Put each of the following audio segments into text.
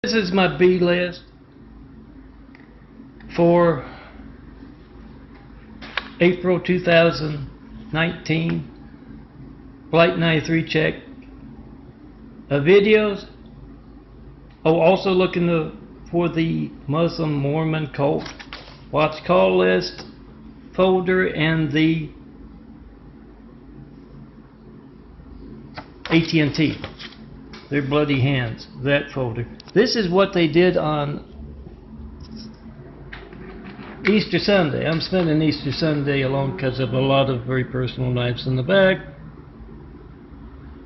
This is my B list for April 2019 Flight 93 check videos. Oh, also looking for the Muslim Mormon cult watch call list folder and the AT&T, their bloody hands, that folder. This is what they did on Easter Sunday. I'm spending Easter Sunday alone because of a lot of very personal knives in the back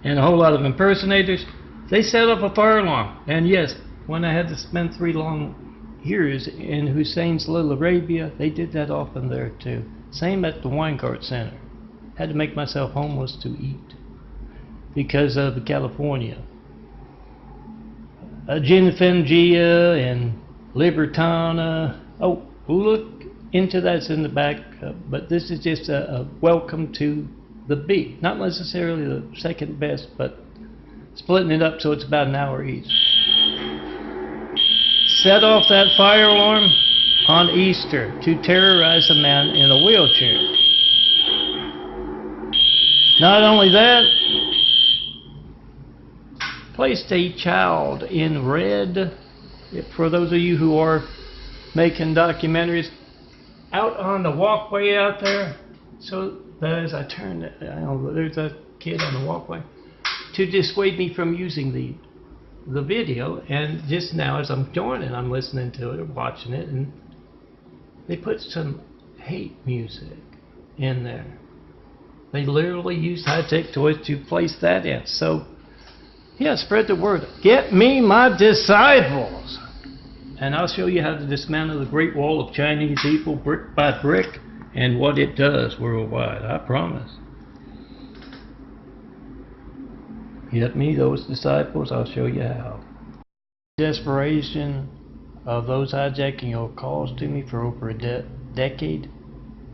and a whole lot of impersonators. They set up a fire alarm, and yes, when I had to spend 3 long years in Hussein's Little Arabia, they did that often there too. Same at the Weingart Center. Had to make myself homeless to eat because of California. Ginfingia and Libertana. Oh, look into that's in the back, but this is just a welcome to the B. Not necessarily the second best, but splitting it up so it's about an hour each. Set off that fire alarm on Easter to terrorize a man in a wheelchair. Not only that, placed a child in red, for those of you who are making documentaries, out on the walkway out there, so that as I turn, there's a kid on the walkway, to dissuade me from using the video. And just now as I'm joining, I'm listening to it or watching it, and they put some hate music in there. They literally used high-tech toys to place that in. So yeah, spread the word. Get me my disciples. And I'll show you how to dismantle the Great Wall of Chinese evil brick by brick and what it does worldwide. I promise. Get me those disciples. I'll show you how. Desperation of those hijacking your calls to me for over a decade.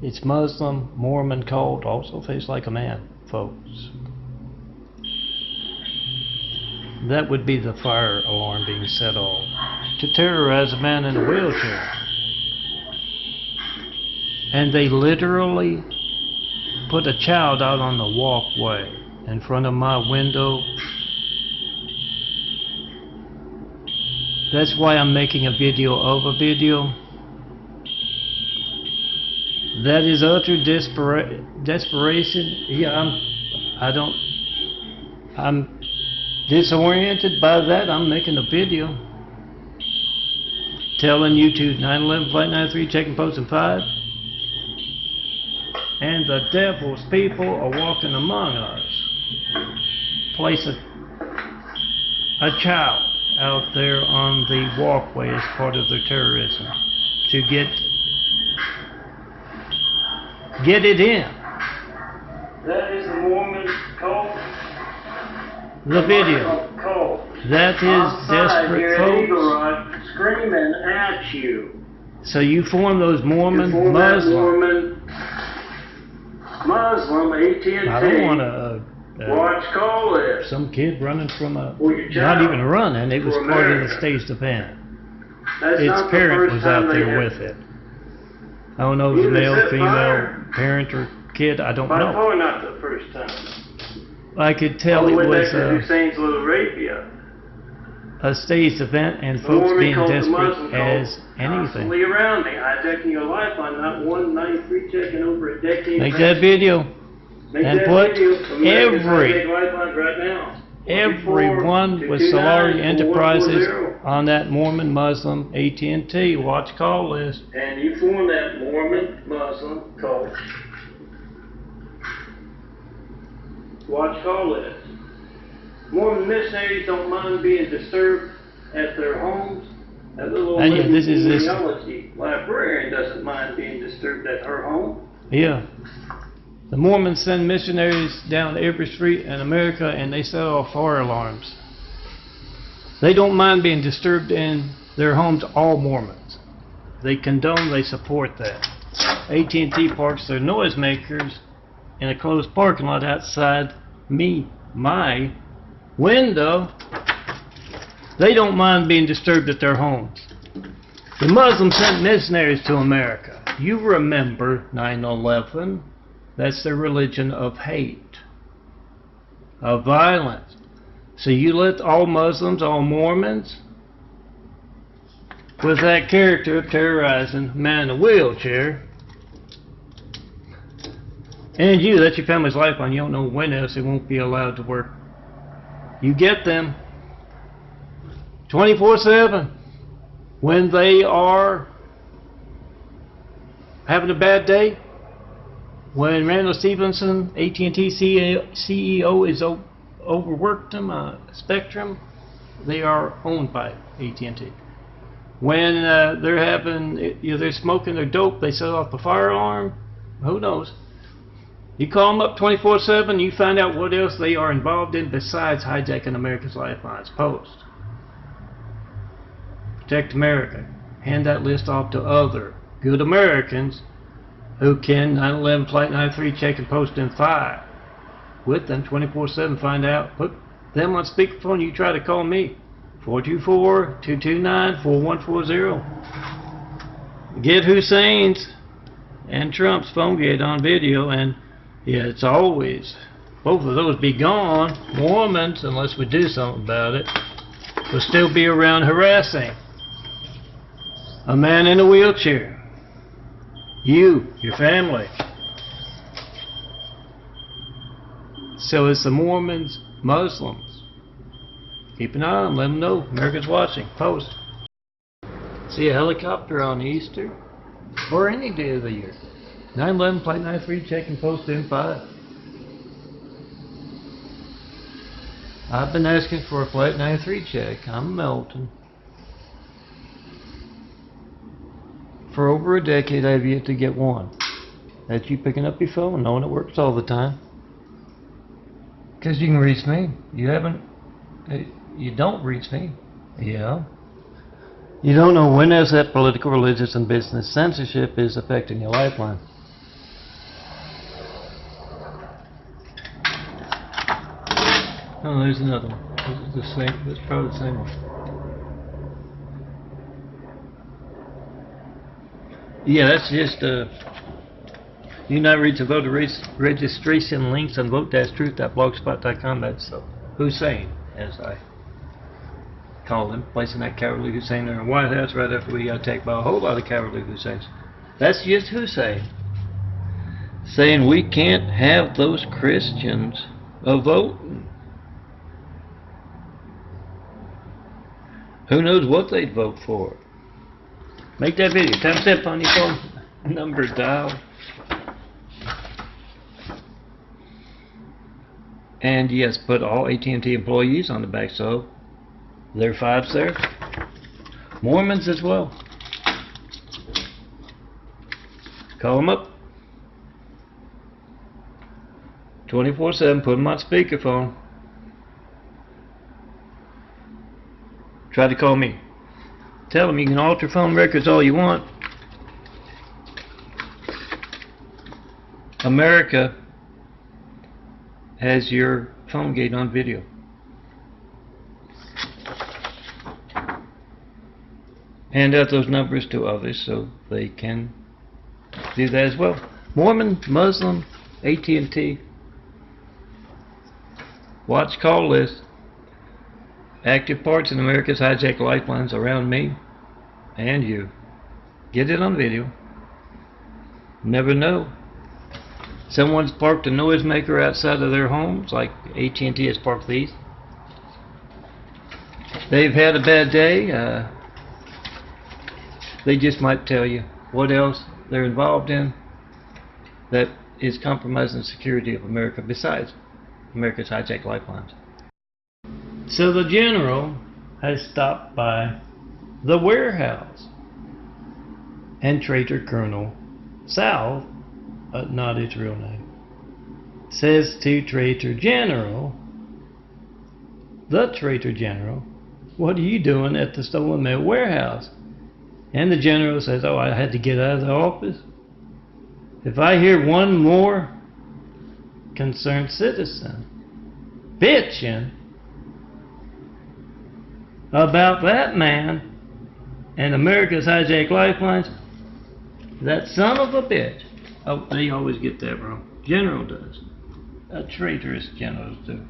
It's Muslim, Mormon cult, also face like a man, folks. That would be the fire alarm being set off to terrorize a man in a wheelchair. And they literally put a child out on the walkway in front of my window. That's why I'm making a video of a video. That is utter desperation. Yeah, I'm disoriented by that. I'm making a video telling you to 9/11 Flight 93 checking post in 5, and the devil's people are walking among us. Place a child out there on the walkway as part of their terrorism to get it in. That is the Mormon cult. The video. That is desperate, folks. Screaming at you. So you form those Mormon Muslim AT&T. I don't want to watch call list. Some kid running from not even running. It was part of the staged event. Its parent was out there with it. I don't know if it was male, female, parent, or kid. I don't know. Probably not the first time. I could tell it was a staged event and folks being desperate as anything. Around me, hijacking your lifeline, not 193 checking over a decade. Make that video and put everyone with Solari Enterprises on that Mormon Muslim AT&T watch call list. And you form that Mormon Muslim cult watch call list. Mormon missionaries don't mind being disturbed at their homes. That little old genealogy librarian doesn't mind being disturbed at her home. Yeah. The Mormons send missionaries down every street in America and they set off fire alarms. They don't mind being disturbed in their homes, all Mormons. They condone, they support that. AT&T parks their noisemakers in a closed parking lot outside my window They don't mind being disturbed at their homes. The Muslims sent missionaries to America. You remember 9/11. That's their religion of hate, of violence. So you let all Muslims, all Mormons, with that character of terrorizing a man in a wheelchair, and you, that's your family's lifeline. You don't know when else they won't be allowed to work. You get them 24/7 when they are having a bad day. When Randall Stevenson, AT&T CEO, is overworked them, Spectrum, they are owned by AT&T. When they're having, they're smoking their dope, they set off the fire alarm. Who knows? You call them up 24/7, you find out what else they are involved in besides hijacking America's lifelines. Post. Protect America. Hand that list off to other good Americans who can 9/11 Flight 93 check and post in 5. With them 24/7, find out. Put them on speakerphone. You try to call me. 424-229-4140. Get Hussein's and Trump's phone gate on video, and yeah, it's always both of those be gone. Mormons, unless we do something about it, will still be around harassing a man in a wheelchair. You, your family. So it's the Mormons, Muslims. Keep an eye on them, let them know America's watching. Post. See a helicopter on Easter or any day of the year. 9/11 Flight 93 check and post in 5. I've been asking for a Flight 93 check. I'm Melton. For over a decade, I've yet to get one. That's you picking up your phone, knowing it works all the time. Because you can reach me. You don't reach me. Yeah. You don't know when else that political, religious, and business censorship is affecting your lifeline. Oh, there's another one. This is the same. That's probably the same one. Yeah, that's just you not read the voter registration links on vote-truth.blogspot.com. That's Hussein, as I call him, placing that cowardly Hussein there in the White House right after we got attacked by a whole lot of cowardly Husseins. That's just Hussein saying we can't have those Christians voting. Who knows what they'd vote for? Make that video. Time step on your phone. Number dial. And yes, put all AT&T employees on the back, so there are 5s there. Mormons as well. Call them up. 24/7. Put them on speakerphone. Try to call me. Tell them you can alter phone records all you want. America has your phone gate on video. Hand out those numbers to others so they can do that as well. Mormon, Muslim, AT&T. Watch call list. Active parts in America's hijacked lifelines around me and you. Get it on video. Never know. Someone's parked a noisemaker outside of their homes, like AT&T has parked these. They've had a bad day. They just might tell you what else they're involved in that is compromising the security of America besides America's hijacked lifelines. So the general has stopped by the warehouse, and Traitor Colonel South, not his real name, says to Traitor General, the Traitor General, what are you doing at the stolen mail warehouse? And the general says, oh, I had to get out of the office. If I hear one more concerned citizen bitching, about that man and America's hijacked lifelines. That son of a bitch. Oh, they always get that wrong. General does. Traitorous generals do.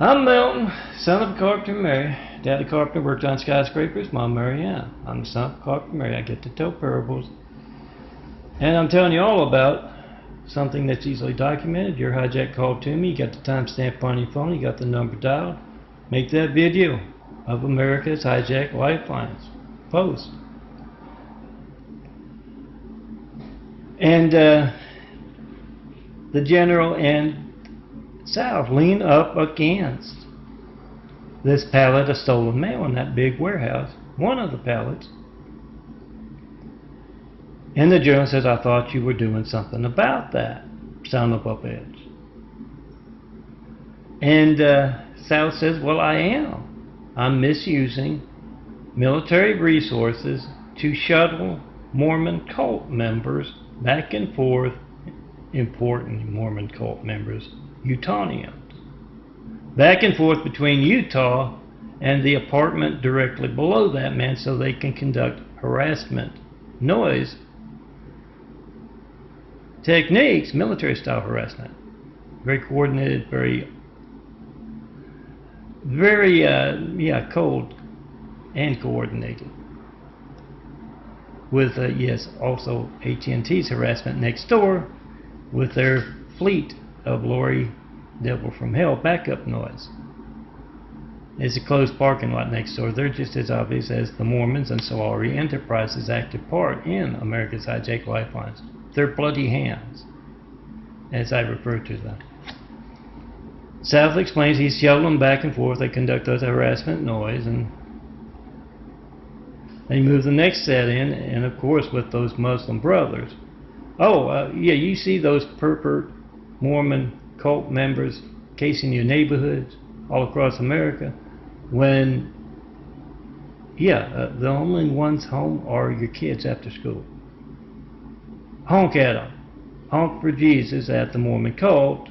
I'm Melton, son of Carpenter Mary. Daddy Carpenter worked on skyscrapers, Mom Mary Ann. I'm the son of Carpenter Mary. I get to tell parables. And I'm telling you all about something that's easily documented. Your hijack called to me. You got the timestamp on your phone. You got the number dialed. Make that video of America's hijacked lifelines. Post. And the general and South lean up against this pallet of stolen mail in that big warehouse, one of the pallets. And the general says, I thought you were doing something about that, son of a bitch. And South says, well, I am. I'm misusing military resources to shuttle Mormon cult members back and forth, important Mormon cult members, Utahnians, back and forth between Utah and the apartment directly below that man so they can conduct harassment, noise, techniques, military style harassment. Very coordinated, very cold and coordinated. With, yes, also AT&T's harassment next door with their fleet of Lori Devil from Hell backup noise. It's a closed parking lot next door. They're just as obvious as the Mormons and Solari Enterprises' active part in America's hijacked lifelines. Their bloody hands, as I refer to them. South explains he's shuttling back and forth. They conduct those harassment noise, and they move the next set in, and of course with those Muslim brothers. Oh, yeah, you see those pervert Mormon cult members casing your neighborhoods all across America when, the only ones home are your kids after school. Honk at them. Honk for Jesus at the Mormon cult,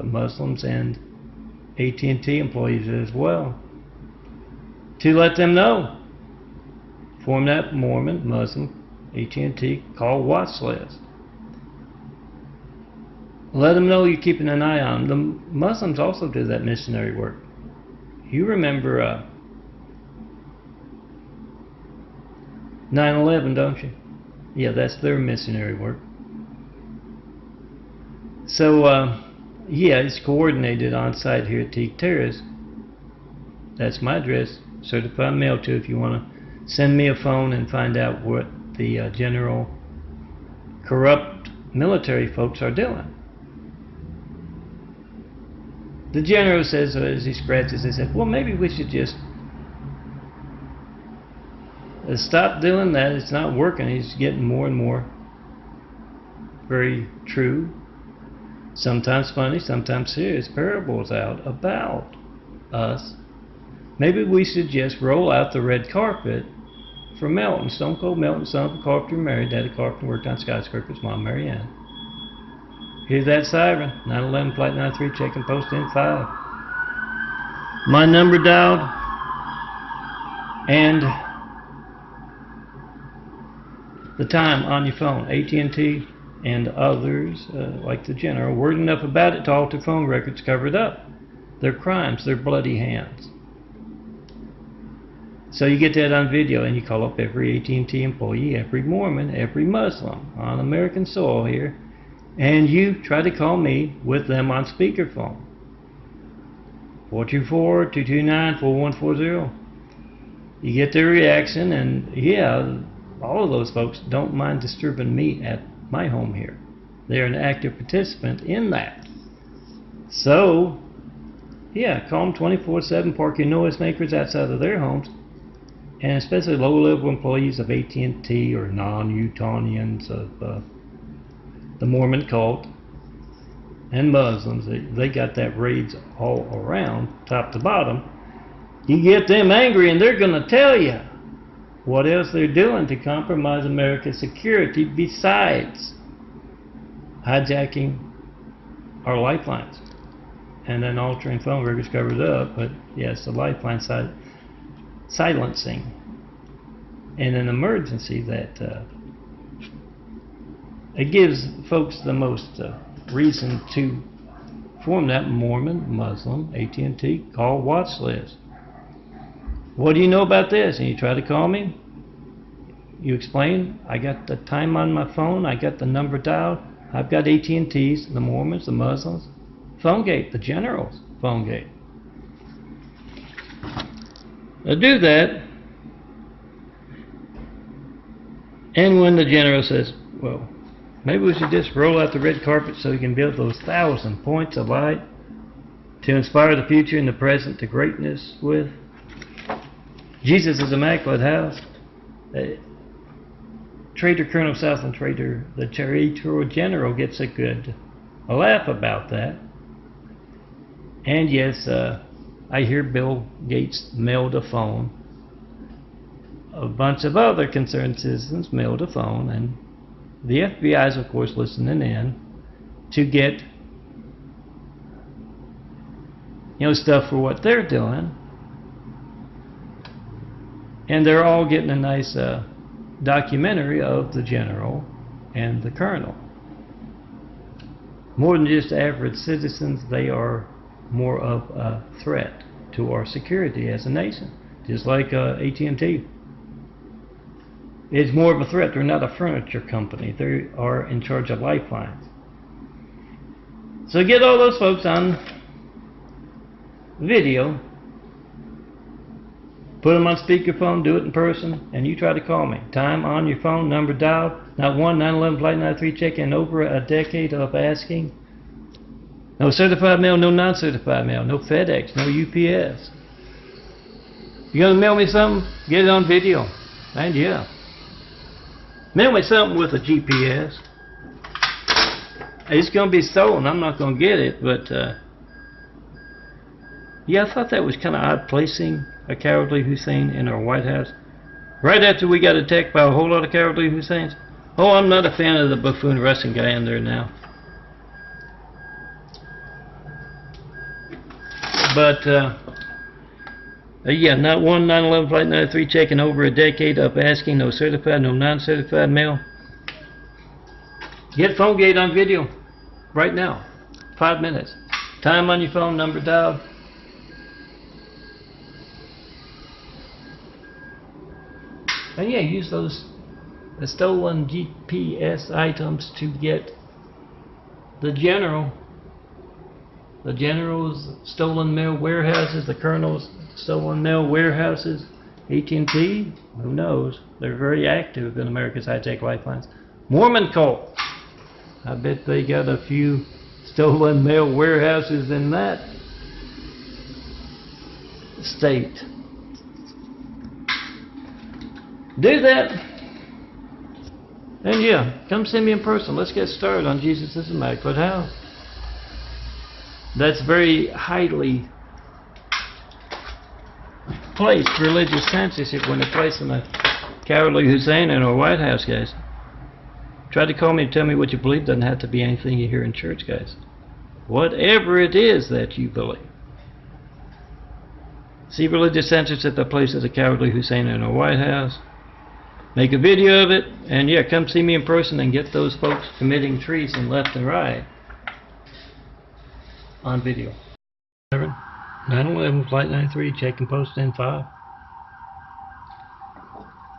Muslims and AT&T employees as well, to let them know. Form that Mormon, Muslim, AT&T call watch list. Let them know you're keeping an eye on them. The Muslims also do that missionary work. You remember 9/11, don't you? Yeah, that's their missionary work. So, it's coordinated on site here at Teague Terrace. That's my address. Certified mail to if you want to send me a phone and find out what the general corrupt military folks are doing. The general says, as he scratches his head, well, maybe we should just stop doing that. It's not working. He's getting more and more very true, sometimes funny, sometimes serious parables out about us. Maybe we should just roll out the red carpet for Melton, Stone Cold Melton, son of Carpenter Mary. Daddy Carpenter worked on skyscrapers, Mom Mary Ann. Here's that siren, 911 Flight 93, checking post in 5. My number dialed, and the time on your phone. AT&T and others, like the general, word enough about it to alter phone records, cover it up. Their crimes, their bloody hands. So you get that on video, and you call up every AT&T employee, every Mormon, every Muslim on American soil here, and you try to call me with them on speakerphone. 424-229-4140. You get their reaction, and all of those folks don't mind disturbing me at my home here. They're an active participant in that. So, call them 24/7, park your noisemakers outside of their homes, and especially low-level employees of AT&T or non-Utahnians of the Mormon cult and Muslims. They got that raids all around, top to bottom. You get them angry, and they're going to tell you what else they're doing to compromise America's security besides hijacking our lifelines. and then altering phone records covered up. But yes, the lifeline silencing. In an emergency, that it gives folks the most reason to form that Mormon, Muslim, AT&T call watch list. What do you know about this? And you try to call me. You explain, I got the time on my phone, I got the number dialed, I've got AT&T's, the Mormons, the Muslims, phone gate, the general's phone gate. I do that, and when the general says, well, maybe we should just roll out the red carpet so we can build those 1,000 points of light to inspire the future and the present to greatness with Jesus' Immaculate House. Trader Colonel Southland Trader, the Territorial General, gets a laugh about that. And yes, I hear Bill Gates mailed a phone. A bunch of other concerned citizens mailed a phone, and the FBI is, of course, listening in to get, stuff for what they're doing. And they're all getting a nice documentary of the general and the colonel. More than just average citizens, they are more of a threat to our security as a nation, just like AT&T. It's more of a threat. They're not a furniture company. They are in charge of lifelines. So get all those folks on video, put them on speakerphone, do it in person, and you try to call me. Time on your phone, number dialed, not 1-911 Flight 93 check-in, over a decade of asking. No certified mail, no non-certified mail, no FedEx, no UPS. You gonna mail me something? Get it on video. And yeah. Mail me something with a GPS. It's gonna be stolen. I'm not gonna get it, but yeah, I thought that was kind of odd, placing a cowardly Hussein in our White House right after we got attacked by a whole lot of cowardly Husseins. Oh, I'm not a fan of the buffoon Russian guy in there now. But yeah, not 1-911 Flight 93 checking, over a decade of asking, no certified, no non-certified mail. Get phone gate on video right now. 5 minutes. Time on your phone, number dialed. And yeah, use those stolen GPS items to get the general's stolen mail warehouses, the colonel's stolen mail warehouses, AT&T, who knows? They're very active in America's high-tech lifelines. Mormon cult, I bet they got a few stolen mail warehouses in that state. Do that, and yeah, come see me in person. Let's get started on Jesus' Immaculate House. That's very highly placed religious censorship when they're placing a cowardly Hussein in our White House, guys. Try to call me and tell me what you believe. Doesn't have to be anything you hear in church, guys. Whatever it is that you believe. See religious censorship that places a cowardly Hussein in our White House. Make a video of it, and yeah, come see me in person and get those folks committing treason left and right on video. 911 Flight 93, check and post in 5.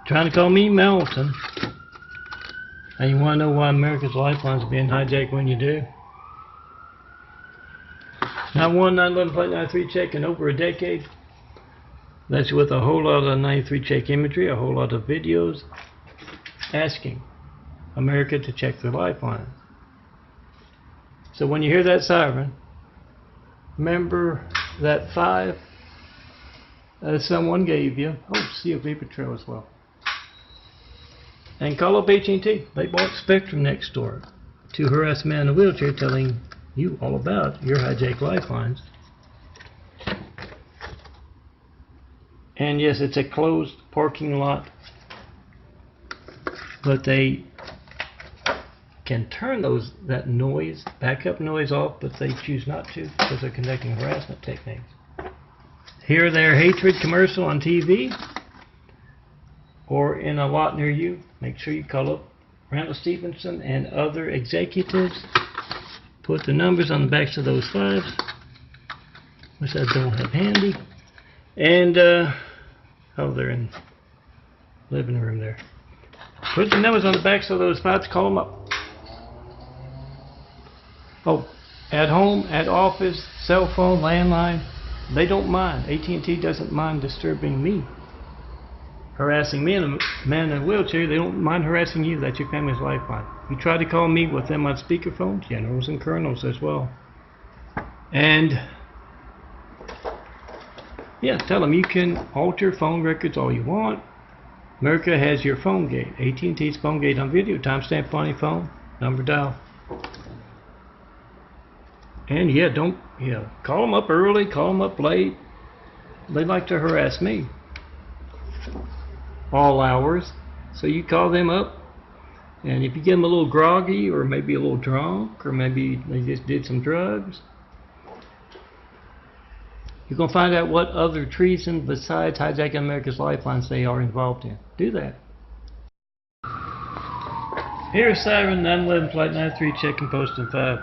Trying to call me Melton. And you want to know why America's lifelines are being hijacked when you do? 911 Flight 93, check in over a decade. That's with a whole lot of 93 check imagery, a whole lot of videos asking America to check their lifeline. So when you hear that siren, remember that 5 someone gave you. Oh, see a vapor trail as well. And call up AT&T. They bought Spectrum next door to harass a man in a wheelchair, telling you all about your hijacked lifelines. And yes, it's a closed parking lot, but they can turn that noise, backup noise off, but they choose not to because they're conducting harassment techniques. Hear their hatred commercial on TV or in a lot near you, make sure you call up Randall Stevenson and other executives. Put the numbers on the backs of those 5s, which I don't have handy. And, they're in the living room there. Put the numbers on the backs of those 5s, call them up. Oh, at home, at office, cell phone, landline, they don't mind. AT&T doesn't mind disturbing me. Harassing me, and a man in a wheelchair, they don't mind harassing you. That's your family's lifeline. You try to call me with them on speakerphone, generals and colonels as well. And yeah, tell them you can alter phone records all you want. America has your phone gate. AT&T's phone gate on video, timestamp on your phone, number dial. And call them up early, call them up late. They like to harass me. All hours. So you call them up, and if you get them a little groggy or maybe a little drunk or maybe they just did some drugs, you're going to find out what other treason besides hijacking America's lifelines they are involved in. Do that. Here's Siren 911 Flight 93 checking post in 5.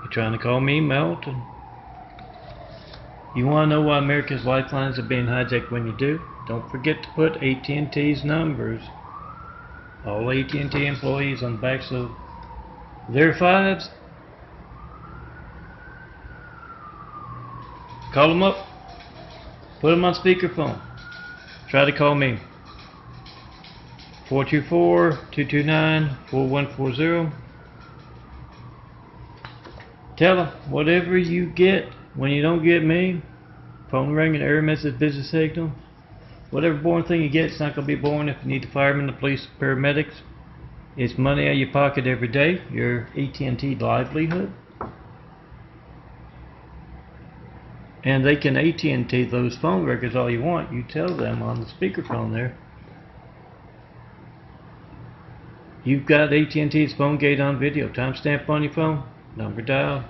You're trying to call me, Melton. You want to know why America's lifelines are being hijacked when you do? Don't forget to put AT&T's numbers, all AT&T employees, on the backs of their 5s. Call them up, put them on speakerphone. Try to call me. 424-229-4140. Tell them whatever you get when you don't get me, phone ringing, error message, busy signal, whatever boring thing you get, it's not going to be boring if you need the firemen, the police, paramedics. It's money out of your pocket every day, your AT&T livelihood. And they can AT&T those phone records all you want. You tell them on the speakerphone there, you've got AT&T's phone gate on video, timestamp on your phone, number dial.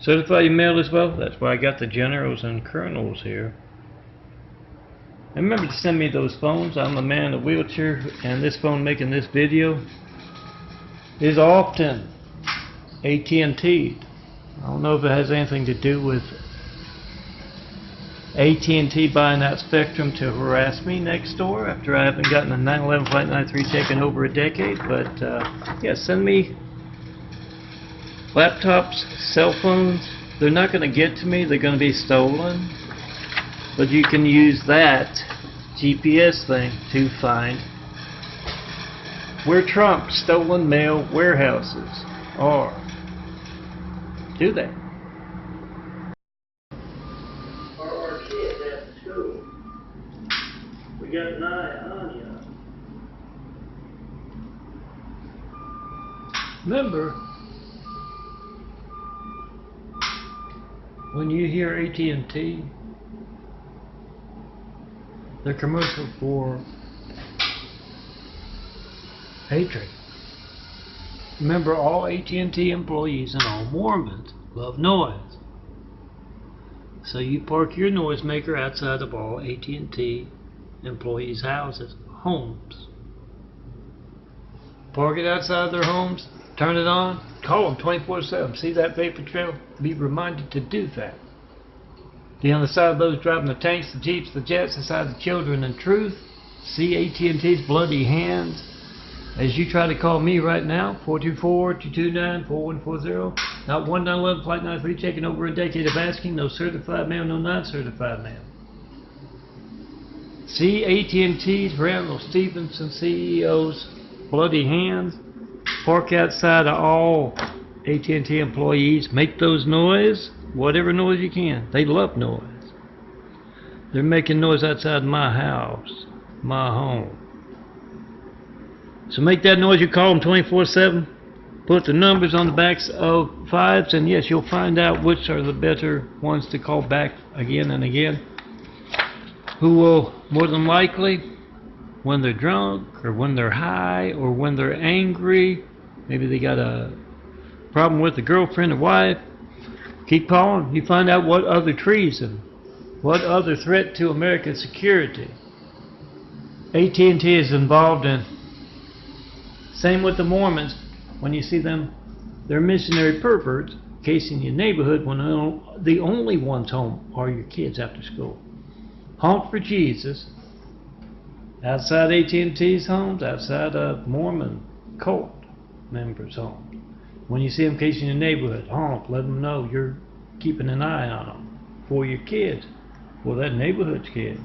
Certify your mail as well. That's why I got the generals and colonels here. And remember to send me those phones. I'm a man in a wheelchair, and this phone making this video is often AT&T. I don't know if it has anything to do with AT&T buying that spectrum to harass me next door after I haven't gotten a 911 Flight 93 check in over a decade. But yeah, send me laptops, cell phones. They're not going to get to me. They're going to be stolen. But you can use that GPS thing to find where Trump's stolen mail warehouses are. Do that. Our kids at school. We got an eye on you. Remember, when you hear AT&T, they're commercial for hatred. Remember, all AT&T employees and all Mormons love noise. So you park your noisemaker outside of all AT&T employees' houses, homes. Park it outside their homes, turn it on, call them 24/7. See that vapor trail? Be reminded to do that. See on the side of those driving the tanks, the jeeps, the jets, inside the children in truth. See AT&T's bloody hands as you try to call me right now, 424-229-4140. Not one 911 Flight 93 checking over a decade of asking, no certified mail, no non-certified mail. See AT&T's Randall Stevenson CEO's bloody hands. Park outside of all AT&T employees. Make those noise, whatever noise you can. They love noise. They're making noise outside my house, my home. So make that noise. You call them 24/7. Put the numbers on the backs of 5s, and yes, you'll find out which are the better ones to call back again and again. Who will more than likely, when they're drunk or when they're high or when they're angry Maybe they got a problem with a girlfriend or wife. Keep calling. You find out what other treason, what other threat to American security AT&T is involved in. Same with the Mormons. When you see them, they're missionary perverts casing your neighborhood when the only ones home are your kids after school. Honk for Jesus. Outside AT&T's homes, outside of Mormon cult members' homes. When you see them casing your neighborhood, honk, let them know you're keeping an eye on them for your kids, for that neighborhood's kids.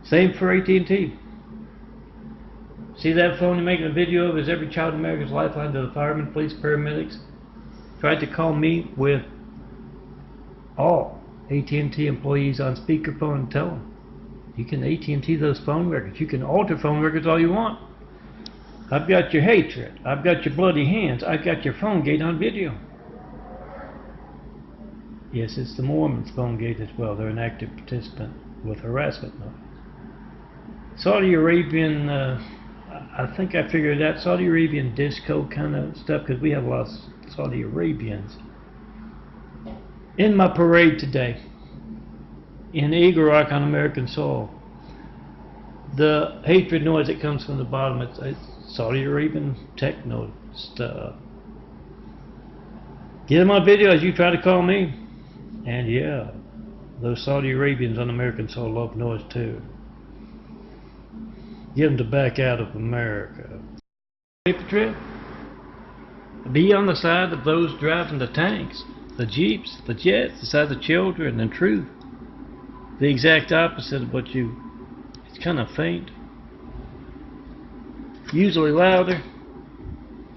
Same for AT&T. See that phone you're making a video of is every child in America's lifeline to the firemen, police, paramedics. Tried to call me with all AT&T employees on speakerphone and tell them you can AT&T those phone records. You can alter phone records all you want. I've got your hatred. I've got your bloody hands. I've got your phone gate on video. Yes, it's the Mormons' phone gate as well. They're an active participant with harassment notice. Saudi Arabian, I think I figured out Saudi Arabian disco kind of stuff, because we have a lot of Saudi Arabians. In my parade today, in Eagle Rock on American soil, the hatred noise that comes from the bottom, it's Saudi Arabian techno stuff. Get them on video as you try to call me. And yeah, those Saudi Arabians on American soil love noise too. Get them to back out of America. Paper trail. Be on the side of those driving the tanks, the jeeps, the jets, the side of the children and truth. The exact opposite of what you, it's kind of faint. Usually louder.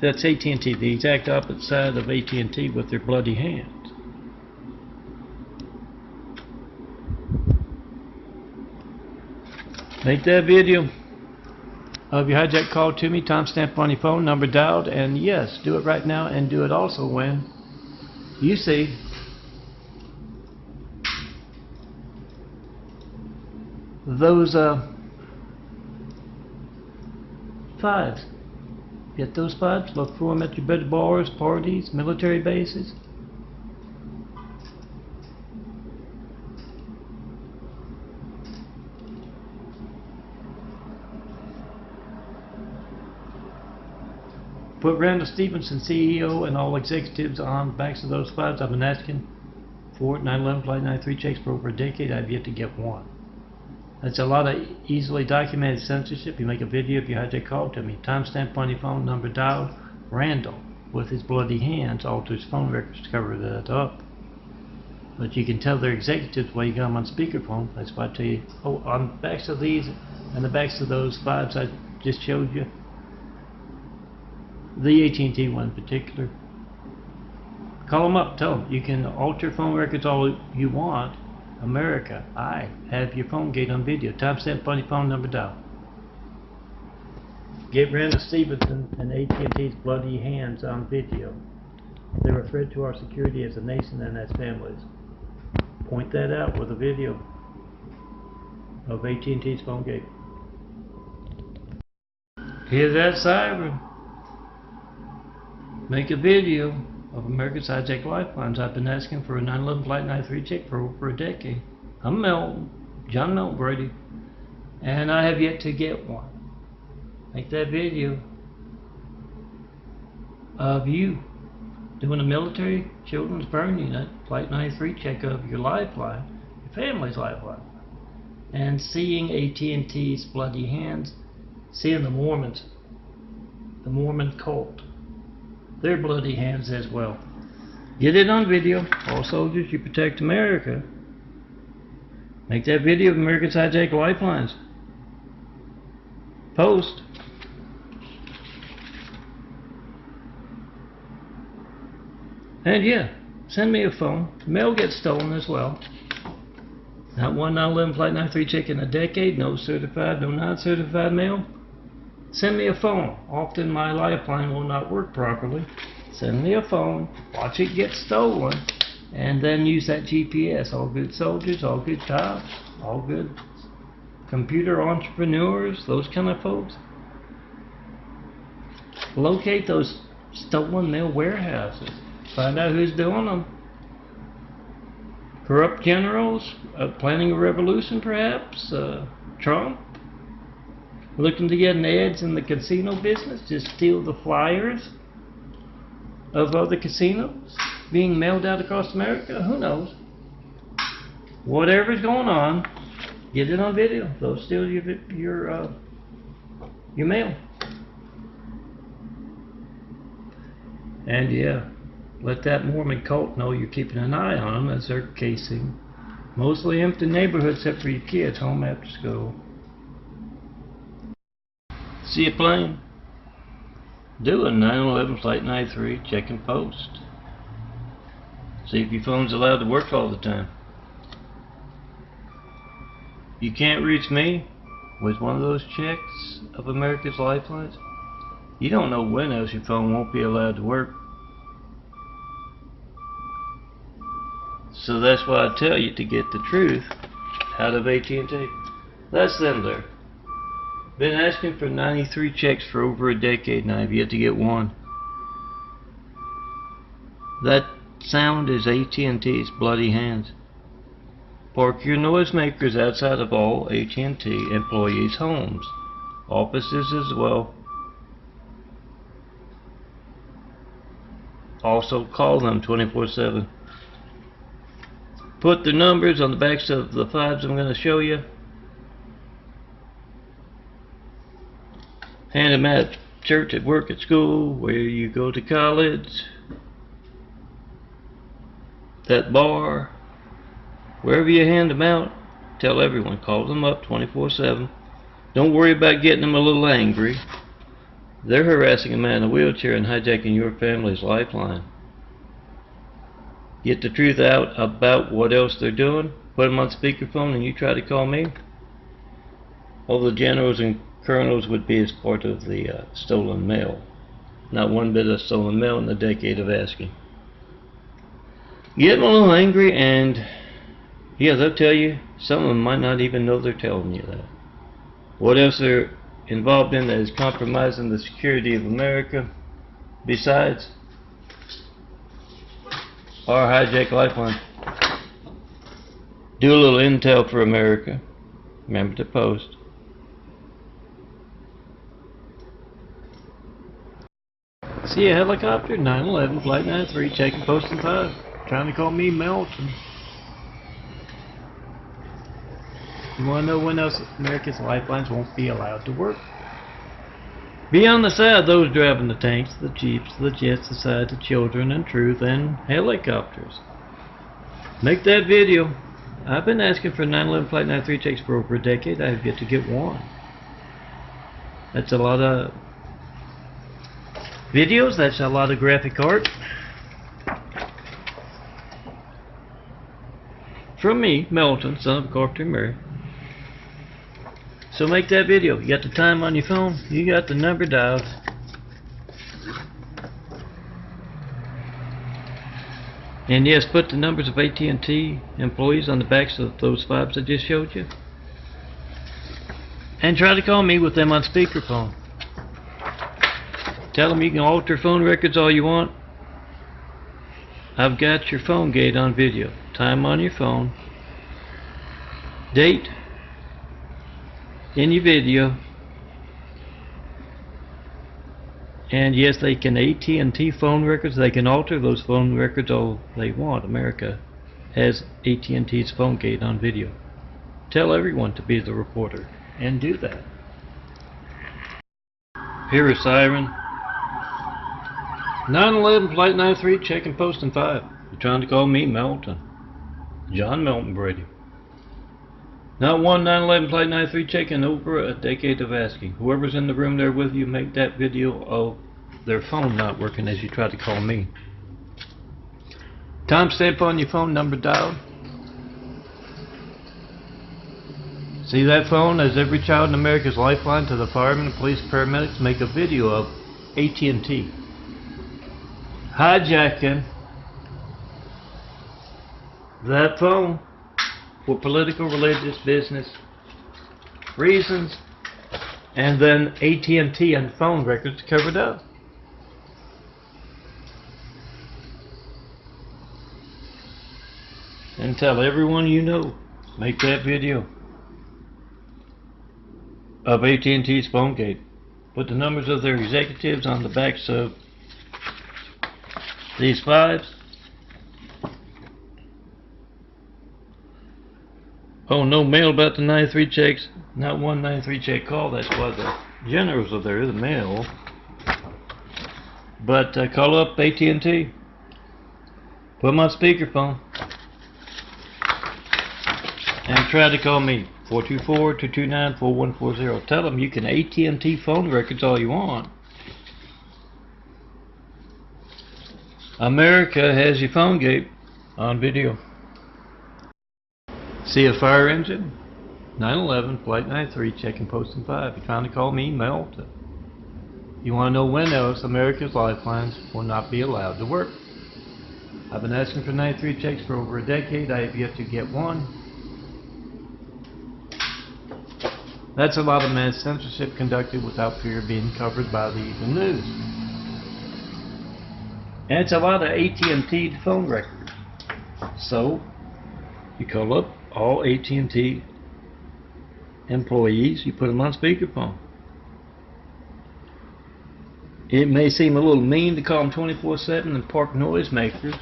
That's AT&T, the exact opposite side of AT&T with their bloody hands. Make that video of your hijack call to me, timestamp on your phone, number dialed, and yes, do it right now, and do it also when you see those fives. Get those fives, look for them at your bed bars, parties, military bases. Put Randall Stevenson, CEO, and all executives on the backs of those fives. I've been asking for 9/11 Flight 93 checks for over a decade. I've yet to get one. That's a lot of easily documented censorship. You make a video if you hijack call to me. Timestamp on your phone, number dialed. Randall, with his bloody hands, altered his phone records to cover that up. But you can tell their executives while you got them on speakerphone. That's why I tell you. Oh, on the backs of these and the backs of those fives I just showed you. The AT&T one in particular. Call them up, tell them you can alter phone records all you want. America, I have your phone gate on video. Timestamp on your phone, number dial. Get Randall Stevenson and AT&T's bloody hands on video. They're a threat to our security as a nation and as families. Point that out with a video of AT&T's phone gate. Hear that siren? Make a video of America's hijacked lifelines. I've been asking for a 9/11 Flight 93 check for over a decade. I'm Melton, John Melton Brady, and I have yet to get one. Make that video of you doing a military children's burn unit Flight 93 check of your lifeline, your family's lifeline, and seeing AT&T's bloody hands, seeing the Mormons, the Mormon cult, their bloody hands as well. Get it on video. All soldiers, you protect America. Make that video of America's hijacked lifelines. Post. And yeah, send me a phone. Mail gets stolen as well. Not one 9/11 Flight 93 check in a decade. No certified, no non-certified mail. Send me a phone. Often my lifeline will not work properly. Send me a phone, watch it get stolen, and then use that GPS. All good soldiers, all good cops, all good computer entrepreneurs, those kind of folks. Locate those stolen mail warehouses. Find out who's doing them. Corrupt generals, planning a revolution perhaps, Trump, looking to get an edge in the casino business, just steal the flyers of other casinos being mailed out across America. Who knows? Whatever's going on, get it on video. They'll steal your mail. And yeah, let that Mormon cult know you're keeping an eye on them as they're casing mostly empty neighborhoods except for your kids home after school. See a plane? Do a 9/11 Flight 93 check and post. See if your phone's allowed to work all the time. You can't reach me with one of those checks of America's lifelines. You don't know when else your phone won't be allowed to work. So that's why I tell you to get the truth out of AT&T. That's them there. Been asking for 93 checks for over a decade now. I've yet to get one. That sound is AT&T's bloody hands. Park your noisemakers outside of all AT&T employees' homes, offices as well. Also call them 24/7. Put the numbers on the backs of the fibs I'm going to show you. Hand them at church, at work, at school, where you go to college, that bar, wherever you hand them out. Tell everyone, call them up 24/7. Don't worry about getting them a little angry. They're harassing a man in a wheelchair and hijacking your family's lifeline. Get the truth out about what else they're doing. Put them on speakerphone and you try to call me. All the generals and colonels would be as part of the stolen mail. Not one bit of stolen mail in a decade of asking. Get them a little angry and yeah, they'll tell you. Some of them might not even know they're telling you that. What else they're involved in that is compromising the security of America besides our hijack lifeline. Do a little intel for America. Remember to post. See a helicopter, 9/11 Flight 93, checking posting 5. Trying to call me Melton. You want to know when else America's lifelines won't be allowed to work? Be on the side of those driving the tanks, the jeeps, the jets, the side of children and truth and helicopters. Make that video. I've been asking for 9/11 Flight 93 checks for over a decade. I have yet to get one. That's a lot of videos. That's a lot of graphic art. From me, Melton, son of Carpenter Mary. So make that video. You got the time on your phone. You got the number dialed. And yes, put the numbers of AT&T employees on the backs of those fibs I just showed you. And try to call me with them on speakerphone. Tell them you can alter phone records all you want. I've got your phone gate on video. Time on your phone. Date in your video. And yes, they can AT&T phone records. They can alter those phone records all they want. America has AT&T's phone gate on video. Tell everyone to be the reporter and do that. Hear a siren. 9/11 Flight 93 checking posting 5. You're trying to call me Melton. John Melton Brady. Not one 9/11 Flight 93 check in over a decade of asking. Whoever's in the room there with you, make that video of their phone not working as you try to call me. Timestamp on your phone, number dialed. See that phone as every child in America's lifeline to the firemen, police, paramedics. Make a video of AT&T hijacking that phone for political, religious, business reasons, and then AT&T and phone records covered up. and tell everyone you know. Make that video of AT&T's phone gate. Put the numbers of their executives on the backs of these fives. Oh, no mail about the 93 checks. Not one 93 check call. That's why the generals are there, the mail. But call up AT&T. Put them on speakerphone. And try to call me. 424-229-4140. Tell them you can AT&T phone records all you want. America has your phone gate on video. See a fire engine? 911, flight 93, checking posting 5. You're trying to call me, MELTON. You want to know when else America's lifelines will not be allowed to work. I've been asking for 93 checks for over a decade. I have yet to get one. That's a lot of mass censorship conducted without fear of being covered by the evil news. And it's a lot of AT&T phone records. So, you call up all AT&T employees, you put them on speakerphone. It may seem a little mean to call them 24/7 and park noisemakers.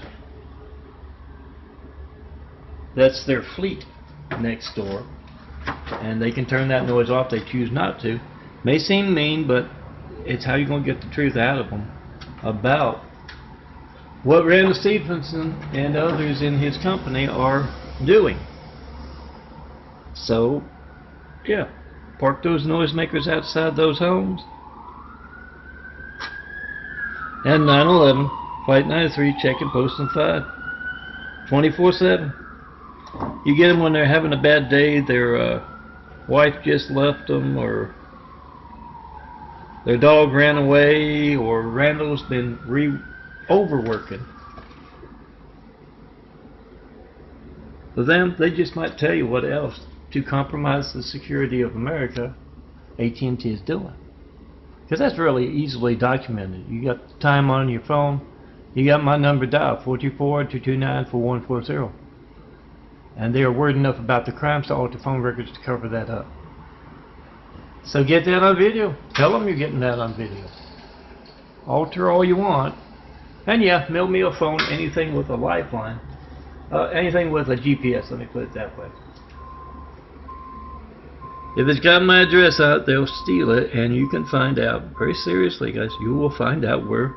That's their fleet next door. And they can turn that noise off if they choose not to. May seem mean, but it's how you're going to get the truth out of them about what Randall Stephenson and others in his company are doing. So, yeah, park those noisemakers outside those homes. And 911, flight 93, checking posting 5. 24/7. You get them when they're having a bad day, their wife just left them, or their dog ran away, or Randall's been overworking. For them, they just might tell you what else to compromise the security of America AT&T is doing. Because that's really easily documented. You got the time on your phone. You got my number dialed, 424-229-4140. And they are worried enough about the crimes to alter phone records to cover that up. So get that on video. Tell them you're getting that on video. Alter all you want. And yeah, mail me a phone, anything with a lifeline. Anything with a GPS, let me put it that way. If it's got my address out, they'll steal it, and you can find out, very seriously guys, you will find out where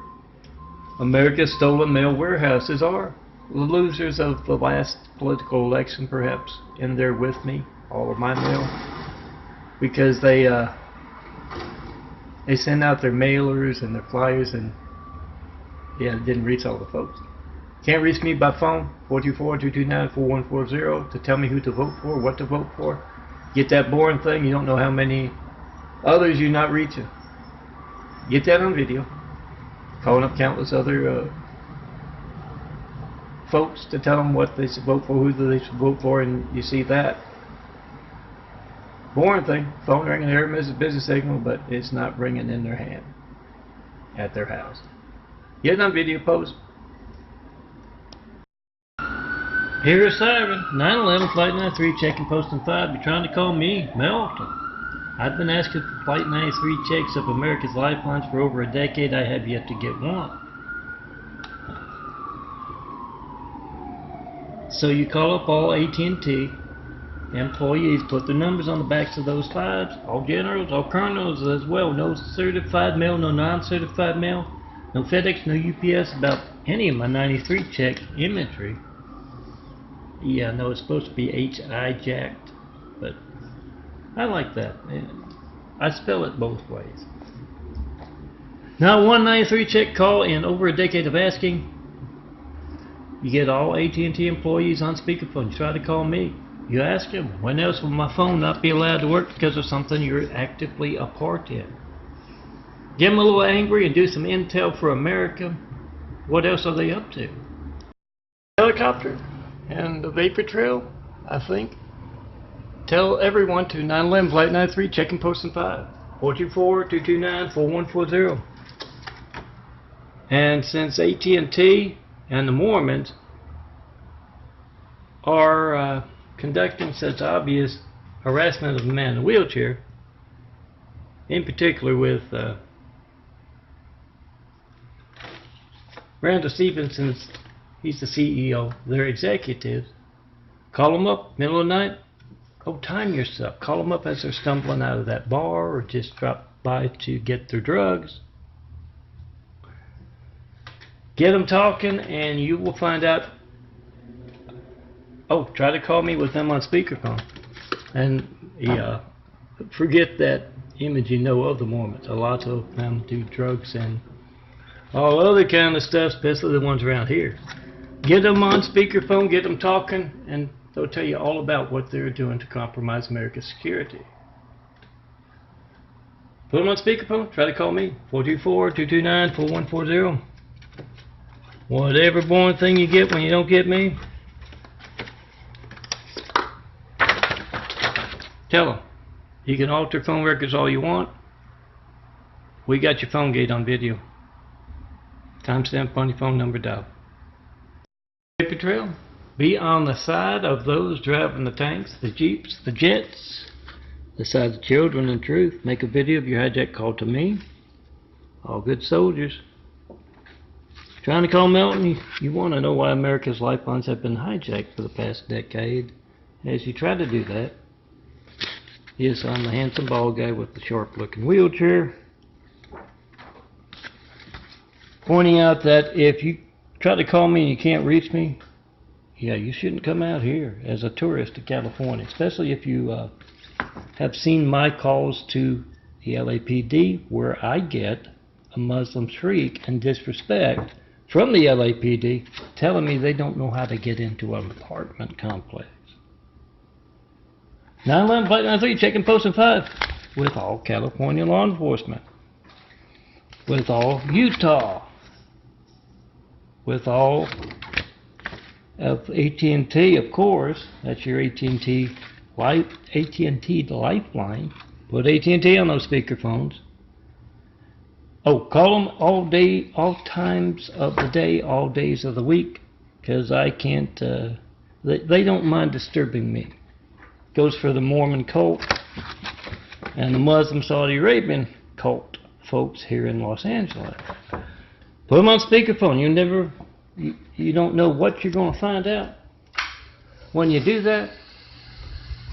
America's stolen mail warehouses are. The losers of the last political election, perhaps, in there with me, all of my mail, because they send out their mailers and their flyers, and yeah, it didn't reach all the folks. Can't reach me by phone, 424-229-4140, to tell me who to vote for, what to vote for. Get that boring thing, you don't know how many others you're not reaching. Get that on video. Calling up countless other folks to tell them what they should vote for, who they should vote for, and you see that. Boring thing, phone ringing, there is a business signal, but it's not ringing in their hand at their house. Get it on video, post. Here is siren, 911, flight 93, checking posting 5. You're trying to call me, MELTON. I've been asking for flight 93 checks of America's lifelines for over a decade. I have yet to get one. So you call up all AT&T employees, put their numbers on the backs of those fives, all generals, all colonels as well. No certified mail, no non-certified mail, no FedEx, no UPS about any of my 93 check imagery. Yeah, I know it's supposed to be HI jacked, but I like that. I spell it both ways. Now, 193 check call in over a decade of asking. You get all AT&T employees on speakerphone. You try to call me. You ask them, when else will my phone not be allowed to work because of something you're actively a part in? Get them a little angry and do some intel for America. What else are they up to? Helicopter and the vapor trail, I think. Tell everyone to 911 flight 93 checking posting 5. 424-229-4140. And since AT&T and the Mormons are conducting such obvious harassment of a man in a wheelchair, in particular with Randall Stevenson's, he's the CEO, their executives. Call them up, middle of the night. Oh, time yourself. Call them up as they're stumbling out of that bar or just drop by to get their drugs. Get them talking and you will find out. Oh, try to call me with them on speakerphone. And forget that image you know of the Mormons. A lot of them do drugs and all other kind of stuff, especially the ones around here. Get them on speakerphone, get them talking, and they'll tell you all about what they're doing to compromise America's security. Put them on speakerphone, try to call me, 424-229-4140. Whatever boring thing you get when you don't get me, tell them. You can alter phone records all you want. We got your phone gate on video. Timestamp on your phone number dial. Paper trail. Be on the side of those driving the tanks, the jeeps, the jets, the side of the children and truth. Make a video of your hijack call to me. All good soldiers. Trying to call Melton, you want to know why America's lifelines have been hijacked for the past decade. As you try to do that, yes, I'm the handsome bald guy with the sharp looking wheelchair. Pointing out that if you try to call me and you can't reach me, yeah, you shouldn't come out here as a tourist to California, especially if you have seen my calls to the LAPD where I get a Muslim shriek and disrespect from the LAPD telling me they don't know how to get into an apartment complex. 911 Flight 93 checking post and 5 with all California law enforcement, with all Utah, with all of AT&T, of course. That's your AT&T Lifeline. Put AT&T on those speakerphones. Oh, call them all day, all times of the day, all days of the week, because I can't, they don't mind disturbing me. Goes for the Mormon cult and the Muslim Saudi Arabian cult folks here in Los Angeles. Put them on speakerphone. You don't know what you're going to find out. When you do that,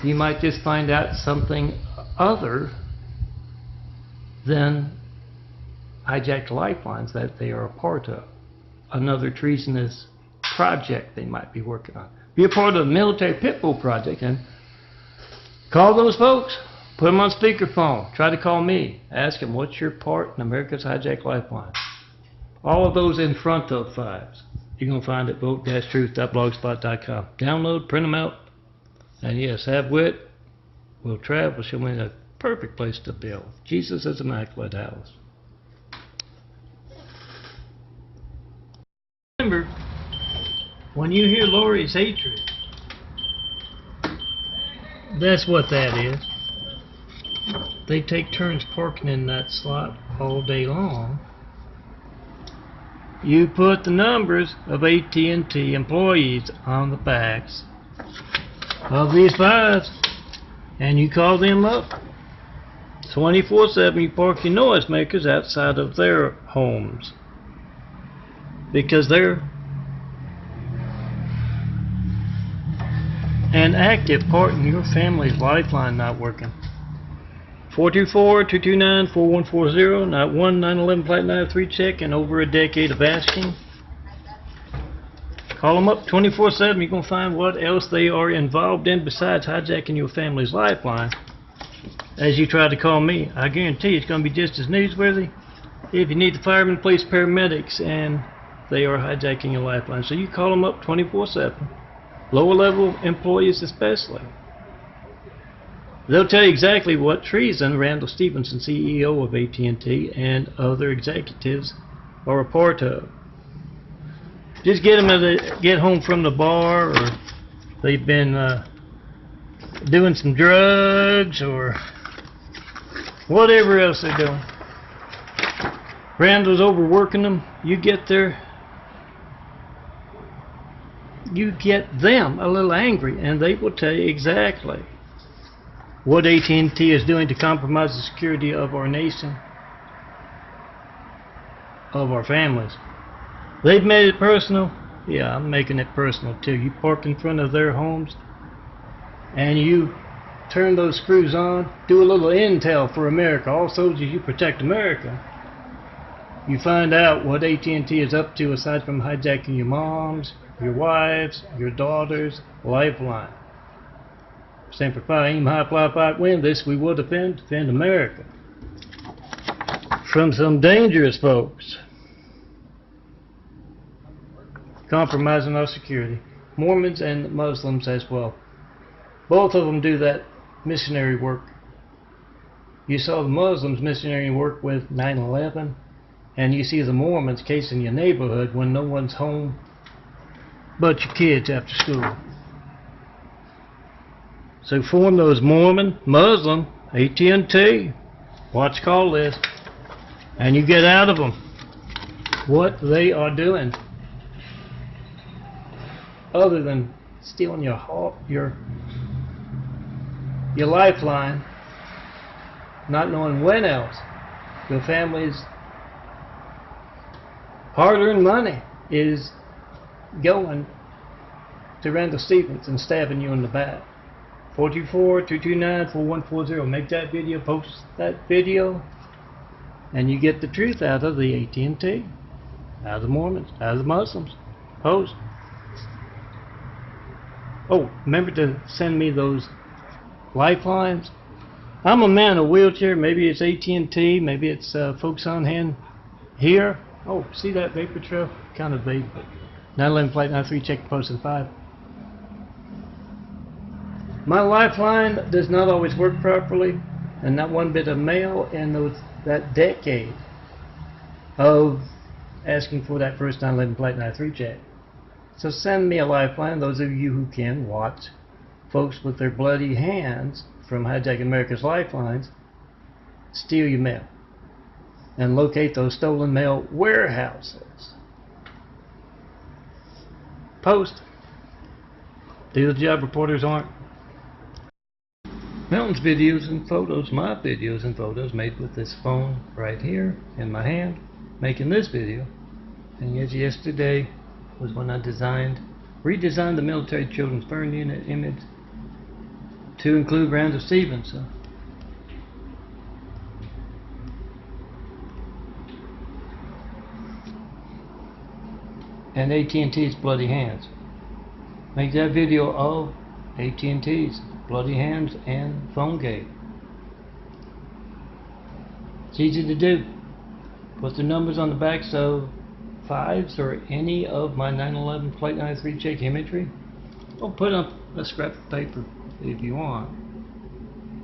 you might just find out something other than hijacked lifelines that they are a part of. Another treasonous project they might be working on. Be a part of the military pit bull project and call those folks. Put them on speakerphone. Try to call me. Ask them what's your part in America's hijacked lifeline. All of those in front of fives. You're going to find at vote-truth.blogspot.com. Download, print them out, and yes, have wit. We'll travel. Show me a perfect place to build. Jesus is immaculate house. Remember, when you hear Lori's hatred, that's what that is. They take turns parking in that slot all day long. You put the numbers of AT&T employees on the backs of these fives and you call them up 24/7. You park your noisemakers outside of their homes because they're an active part in your family's lifeline not working. 424-229-4140, not 1-911 Flight 93 check in over a decade of asking. Call them up 24/7. You're going to find what else they are involved in besides hijacking your family's lifeline. As you try to call me, I guarantee it's going to be just as newsworthy if you need the firemen, police, paramedics, and they are hijacking your lifeline. So you call them up 24/7. Lower level employees especially. They'll tell you exactly what treason Randall Stevenson, CEO of AT&T, and other executives are a part of. Just get them to get home from the bar, or they've been doing some drugs, or whatever else they're doing. Randall's overworking them. You get there, you get them a little angry, and they will tell you exactly what AT&T is doing to compromise the security of our nation, of our families. They've made it personal. Yeah, I'm making it personal too. You park in front of their homes and you turn those screws on, do a little intel for America. All soldiers, you protect America. You find out what AT&T is up to aside from hijacking your moms, your wives, your daughters' lifeline. Semper Fi, aim high, fly, fight, win. This we will defend America from some dangerous folks compromising our security. Mormons and Muslims as well. Both of them do that missionary work. You saw the Muslims missionary work with 9/11, and you see the Mormons casing your neighborhood when no one's home but your kids after school. So form those Mormon, Muslim, AT&T, watch call list, and you get out of them what they are doing, other than stealing your lifeline, not knowing when else your family's hard-earned money is going to Randall Stevens and stabbing you in the back. 424-229-4140. Make that video, post that video, and you get the truth out of the AT&T, out of the Mormons, out of the Muslims. Post. Oh, remember to send me those lifelines. I'm a man in a wheelchair. Maybe it's AT&T, maybe it's folks on hand here. Oh, see that vapor trail? Kind of vague, but 911 flight 93, check posted 5. My lifeline does not always work properly, and not one bit of mail in that decade of asking for that first 911 flight 93 check. So send me a lifeline, those of you who can watch folks with their bloody hands from hijacking America's lifelines steal your mail and locate those stolen mail warehouses. Post. Do the job reporters aren't. Melton's videos and photos, my videos and photos made with this phone right here in my hand, making this video. And yesterday was when I redesigned the military children's burn unit image to include Randall Stevens. And AT&T's bloody hands. Make that video of AT&T's bloody hands and phone gate. It's easy to do. Put the numbers on the backs of 5s or any of my 9/11 Flight 93 check imagery. Or put up a scrap of paper if you want.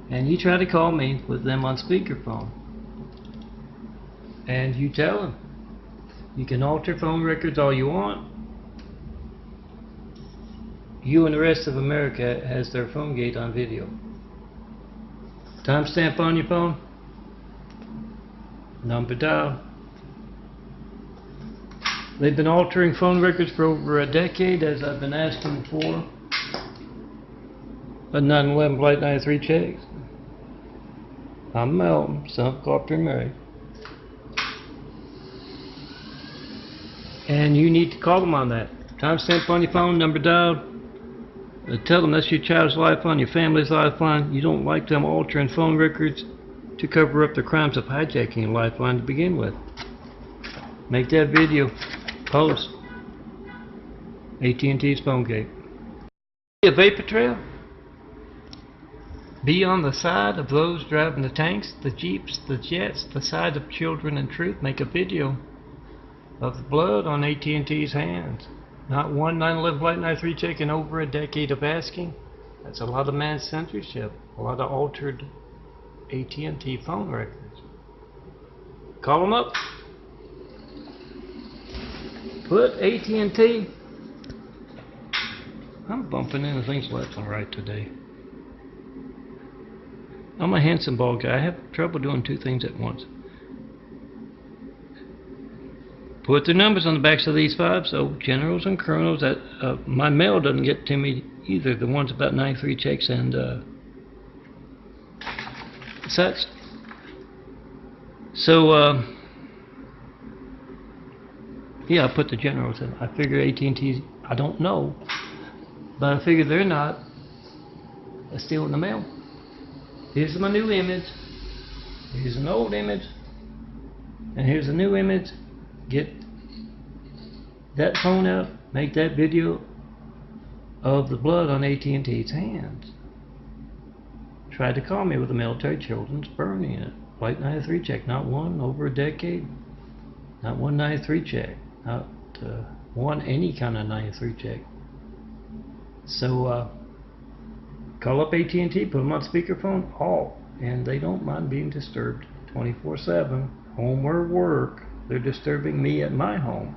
And you try to call me with them on speakerphone. And you tell them. You can alter phone records all you want. You and the rest of America has their phone gate on video. Timestamp on your phone. Number dial. They've been altering phone records for over a decade, as I've been asking for a 9/11 Flight 93 checks. I'm Melton, son of Carpenter Mary. And you need to call them on that. Timestamp on your phone, number dialed. Tell them that's your child's lifeline, your family's lifeline. You don't like them altering phone records to cover up the crimes of hijacking a lifeline to begin with. Make that video. Post. AT&T's phone gate. A vapor trail? Be on the side of those driving the tanks, the jeeps, the jets, the side of children and truth. Make a video of the blood on AT&T's hands. Not one 9/11 Flight 93 check in over a decade of asking. That's a lot of mass censorship, a lot of altered AT&T phone records. Call them up. Put AT&T. I'm bumping into things left and right today. I'm a handsome bald guy. I have trouble doing two things at once. put their numbers on the backs of these fives, so generals and colonels. That my mail doesn't get to me either. The ones about 93 checks and such. So yeah, I put the generals in. I figure AT&T. I don't know, but I figure they're not stealing the mail. Here's my new image. Here's an old image, and here's a new image. Get that phone out, make that video of the blood on AT&T's hands. Tried to call me with a military children's burning it. Flight 93 check, not one over a decade, not one 93 check, not one any kind of 93 check. So call up AT&T, put them on speakerphone, all, and they don't mind being disturbed 24/7, home or work. They're disturbing me at my home.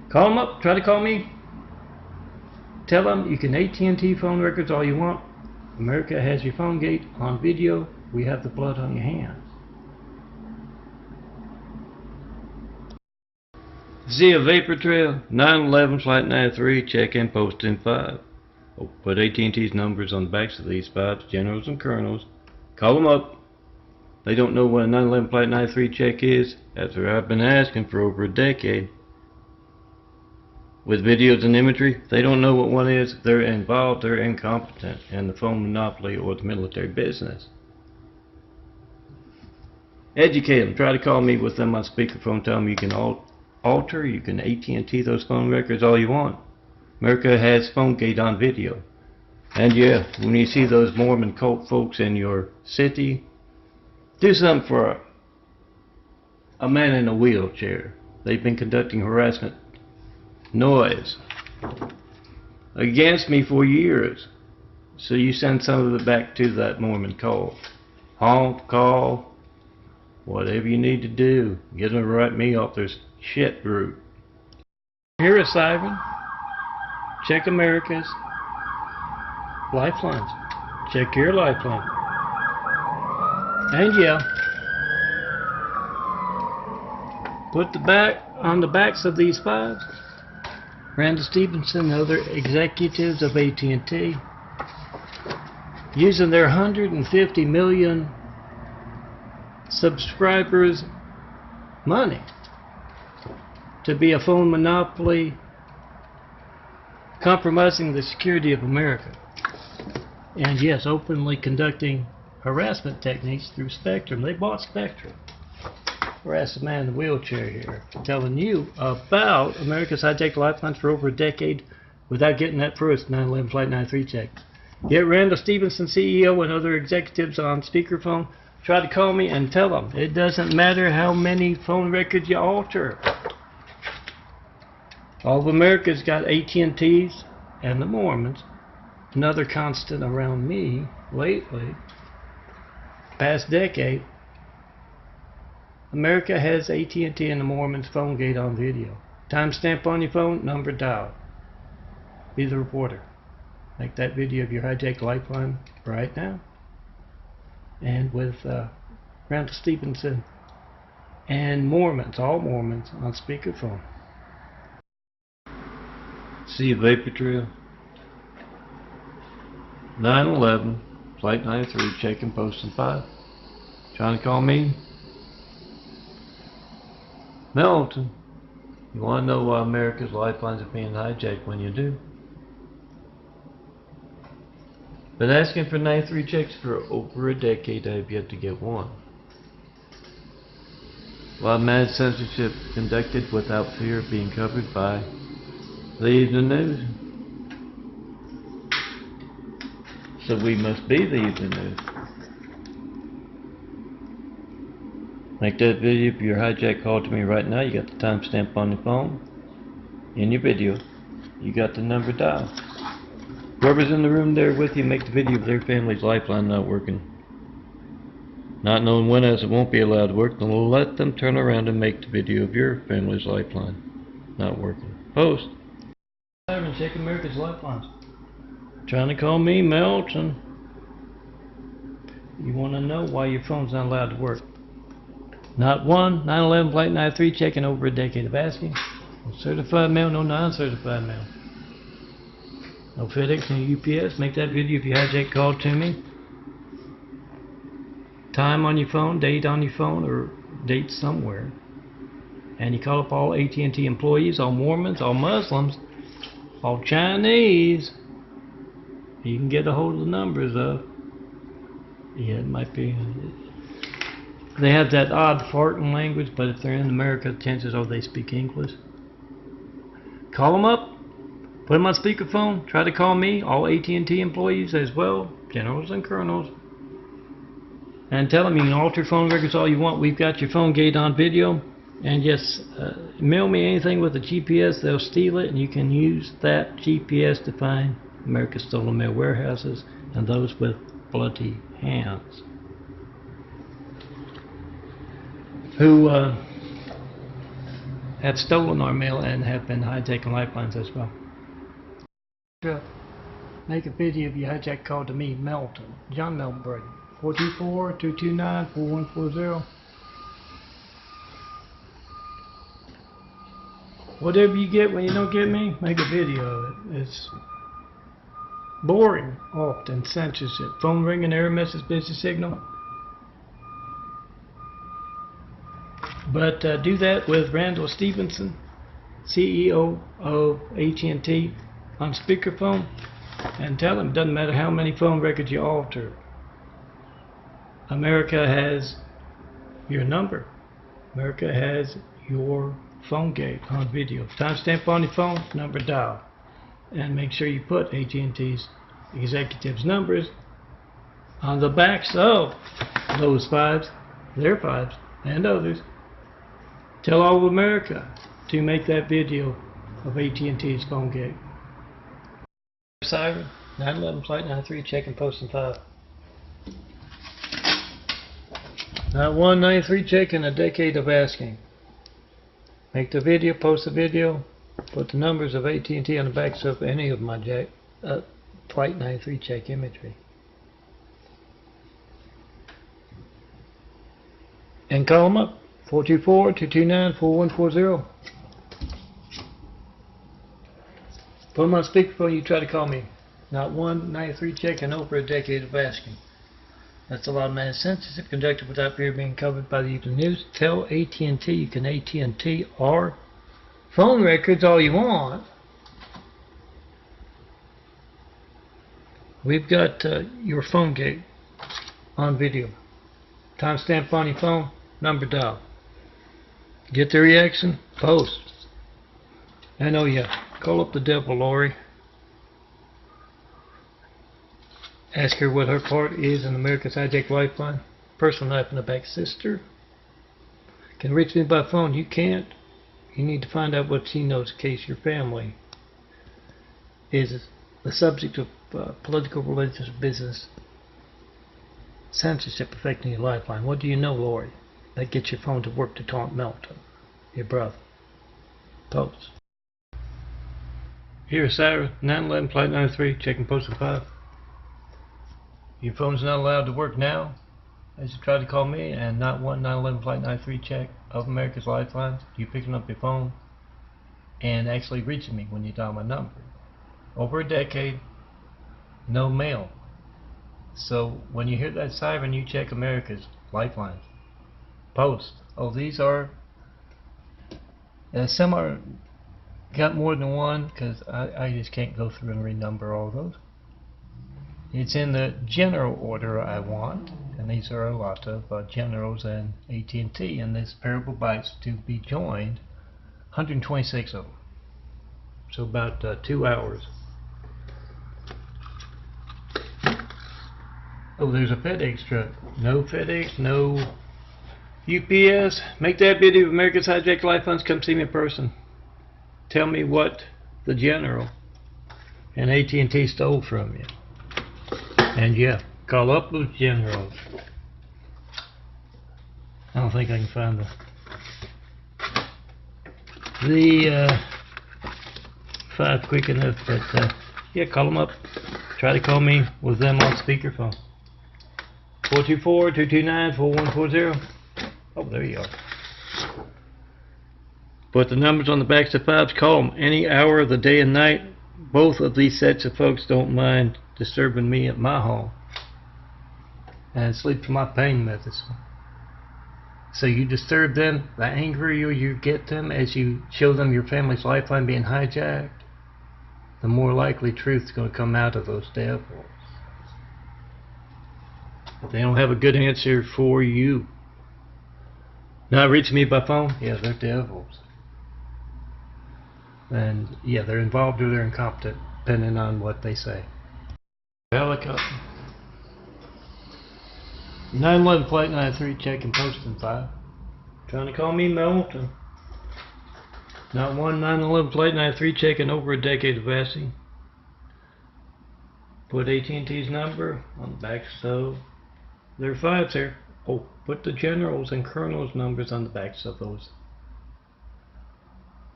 Call them up, try to call me. Tell them you can AT&T phone records all you want. America has your phone gate on video. We have the blood on your hands. See a vapor trail, 9/11 flight 93, check in, post in 5. Oh, put AT&T's numbers on the backs of these 5 generals and colonels. Call them up. They don't know what a 9/11 flight 93 check is, after I've been asking for over a decade. With videos and imagery, they don't know what one is. They're involved, they're incompetent in the phone monopoly or the military business. Educate them. Try to call me with them on speakerphone. Tell them you can alter, you can AT&T those phone records all you want. America has phone gate on video. And yeah, when you see those Mormon cult folks in your city, do something for a man in a wheelchair. They've been conducting harassment noise against me for years. So you send some of it back to that Mormon cult. Honk, call, whatever you need to do. Get them to write me off their shit group. Hear a siren. Check America's lifelines. Check your lifeline. And yeah, put the back on the backs of these 5. Randall Stevenson and other executives of AT&T using their 150 million subscribers' money to be a phone monopoly, compromising the security of America. And yes, openly conducting harassment techniques through Spectrum. They bought Spectrum. Harass the man in the wheelchair here, telling you about America's hijacked lifelines for over a decade without getting that first 9/11 flight 93 check. Get Randall Stevenson, CEO, and other executives on speakerphone. Try to call me and tell them it doesn't matter how many phone records you alter. All of America's got AT&T's and the Mormons. Another constant around me lately, past decade, America has AT&T and the Mormons phone gate on video. Timestamp on your phone, number dial. Be the reporter. Make that video of your hijacked lifeline right now. And with Randall Stevenson and Mormons, all Mormons, on speakerphone. See a vapor trail. 9/11, flight 93, check and post in 5. Trying to call me? Melton. You want to know why America's lifelines are being hijacked when you do? Been asking for 93 checks for over a decade. I have yet to get one. While mad censorship conducted without fear of being covered by the evening news. So we must be the evening news. Make that video of your hijack call to me right now. You got the timestamp on your phone. In your video, you got the number dialed. Whoever's in the room there with you, make the video of their family's lifeline not working. Not knowing when else it won't be allowed to work, then we'll let them turn around and make the video of your family's lifeline not working. Post. Check America's lifelines. Trying to call me, Melton. You want to know why your phone's not allowed to work? Not one 9/11 Flight 93 checking over a decade of asking. No certified mail, no non-certified mail. No FedEx, no UPS. Make that video if you hijack call to me. Time on your phone, date on your phone, or date somewhere. And you call up all AT&T employees, all Mormons, all Muslims, all Chinese. You can get a hold of the numbers of. Yeah, it might be. They have that odd farting language, but if they're in America, chances are they speak English. Call them up, put them on speakerphone, try to call me, all AT&T employees as well, generals and colonels, and tell them you can alter phone records all you want. We've got your phone gate on video, and yes, mail me anything with a GPS, they'll steal it, and you can use that GPS to find America's stolen mail warehouses and those with bloody hands who have stolen our mail and have been hijacking lifelines as well. Make a video of your hijack call to me, Melton, John Melton Brady, 424-229-4140. Whatever you get when you don't get me, make a video of it. It's boring, often censorship. Phone ringing, error message, busy signal. But do that with Randall Stevenson, CEO of AT&T, on speakerphone, and tell him it doesn't matter how many phone records you alter. America has your number. America has your phone gate on video. Timestamp on your phone, number dial. And make sure you put AT&T's executives' numbers on the backs of those fives, their fives, and others. Tell all of America to make that video of AT&T's phone gate. Siren, 9/11 Flight 93, checking posting 5. Not 193 checking, a decade of asking. Make the video, post the video, put the numbers of AT&T on the backs of any of my Flight 93 check imagery. And call them up, 424-229-4140. Put them on speakerphone, you try to call me. Not 193 checking over a decade of asking. That's a lot of mass censorship conducted without fear of being covered by the evening news. Tell AT&T you can AT&T our phone records all you want. We've got your phone gate on video. Timestamp on your phone, number dial. Get the reaction, post. And oh yeah, call up the devil, Lori. Ask her what her part is in America's hijacked lifeline. Personal knife in the back, sister. Can reach me by phone? You can't. You need to find out what she knows in case your family is the subject of political, religious, business censorship affecting your lifeline. What do you know, Lori? That gets your phone to work to taunt Melton, your brother. Post. Here, Sarah, 9/11 Flight 93, checking postal 5. Your phone's not allowed to work now, as you try to call me, and not 9/11 Flight 93 check of America's lifelines. You picking up your phone and actually reaching me when you dial my number. Over a decade, no mail. So when you hear that siren, you check America's lifelines. Post. Oh, these are some are got more than one, because I just can't go through and renumber all those. It's in the general order I want, and these are a lot of generals and AT&T, and this Parable Bytes to be joined, 126 of them. So about 2 hours. Oh, there's a FedEx truck. No FedEx, no UPS. Make that video of America's hijacked lifelines. Come see me in person. Tell me what the general and AT&T stole from you. And yeah, call up those generals. I don't think I can find the 5 quick enough, but yeah, call them up. Try to call me with them on speakerphone. 424-229-4140. Oh, there you are. Put the numbers on the backs of fives. Call them any hour of the day and night. Both of these sets of folks don't mind disturbing me at my home. And sleep for my pain methods. So you disturb them, the angrier you get them as you show them your family's lifeline being hijacked, the more likely truth's going to come out of those devils. If they don't have a good answer for you. Now reach me by phone? Yeah, they're devils. And yeah, they're involved or they're incompetent, depending on what they say. Helicopter. 911 flight 93 checking posting 5. Trying to call me Melton. Not one 911 flight 93 checking over a decade of VASI. Put AT&T's number on the backs of their fives here. Oh, put the generals and colonels numbers on the backs of those